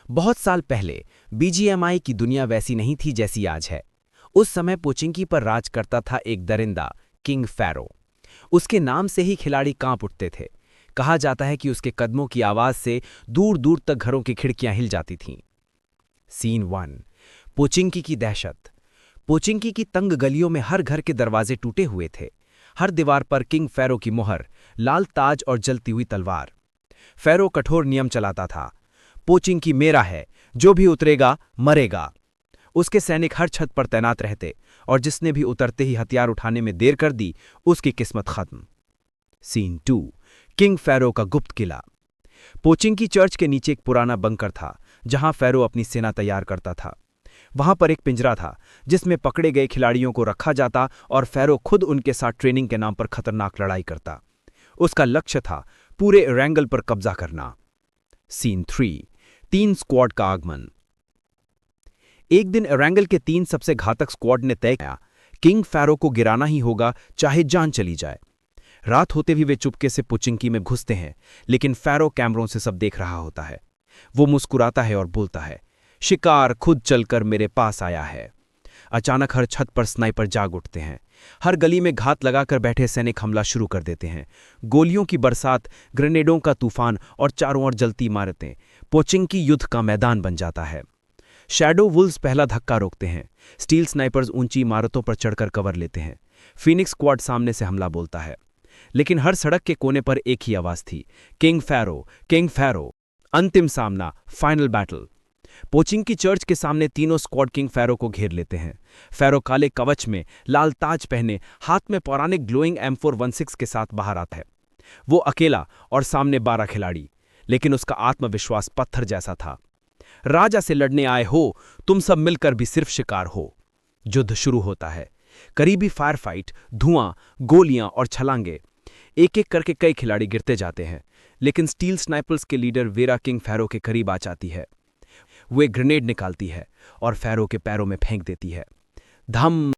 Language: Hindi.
बहुत साल पहले बीजीएमआई की दुनिया वैसी नहीं थी जैसी आज है। उस समय पोचिंकी पर राज करता था एक दरिंदा, किंग फैरो। उसके नाम से ही खिलाड़ी कांप उठते थे। कहा जाता है कि उसके कदमों की आवाज से दूर दूर तक घरों की खिड़कियां हिल जाती थीं। सीन 1। पोचिंकी की दहशत। पोचिंकी की तंग गलियों में हर घर के दरवाजे टूटे हुए थे। हर दीवार पर किंग फैरो की मुहर, लाल ताज और जलती हुई तलवार। फैरो कठोर नियम चलाता था। पोचिंकी मेरा है, जो भी उतरेगा मरेगा। उसके सैनिक हर छत पर तैनात रहते और जिसने भी उतरते ही हथियार उठाने में देर कर दी, उसकी किस्मत खत्म। सीन 2। किंग फैरो का गुप्त किला। पोचिंकी चर्च के नीचे एक पुराना बंकर था, जहां फैरो अपनी सेना तैयार करता था। वहां पर एक पिंजरा था, जिसमें पकड़े गए खिलाड़ियों को रखा जाता और फैरो खुद उनके साथ ट्रेनिंग के नाम पर खतरनाक लड़ाई करता। उसका लक्ष्य था पूरे रैंगल पर कब्जा करना। सीन 3। 3 स्क्वाड का आगमन। एक दिन रैंगल के 3 सबसे घातक स्क्वाड ने तय किया, किंग फैरो को गिराना ही होगा, चाहे जान चली जाए। रात होते भी वे चुपके से पोचिंकी में घुसते हैं, लेकिन फैरो कैमरों से सब देख रहा होता है। वो मुस्कुराता है और बोलता है, शिकार खुद चलकर मेरे पास आया है। अचानक हर छत पर स्नाइपर जाग उठते हैं। हर गली में घात लगाकर बैठे सैनिक हमला शुरू कर देते हैं। गोलियों की बरसात, ग्रेनेडों का तूफान और चारों ओर जलती इमारतें। पोचिंकी युद्ध का मैदान बन जाता है। शैडो वुल्व्स पहला धक्का रोकते हैं। स्टील स्नाइपर्स ऊंची इमारतों पर चढ़कर कवर लेते हैं। फीनिक्स स्क्वाड सामने से हमला बोलता है, लेकिन हर सड़क के कोने पर एक ही आवाज थी, किंग फैरो, किंग फैरो। अंतिम सामना, फाइनल बैटल। पोचिंकी चर्च के सामने तीनों स्क्वाड किंग फैरो को घेर लेते हैं। फैरो काले कवच में, लाल ताज पहने, हाथ में पौराणिक ग्लोइंग M416 के साथ बाहर आता है। वो अकेला और सामने 12 खिलाड़ी, लेकिन उसका आत्मविश्वास पत्थर जैसा था। राजा से लड़ने आए हो, तुम सब मिलकर भी सिर्फ शिकार हो। युद्ध शुरू होता है। करीबी फायर फाइट, धुआं, गोलियां और छलांगे। एक एक करके कई खिलाड़ी गिरते जाते हैं, लेकिन स्टील स्नाइपर्स के लीडर वेरा किंग फैरो के करीब आ जाती है। वो एक ग्रेनेड निकालती है और फैरो के पैरों में फेंक देती है। धम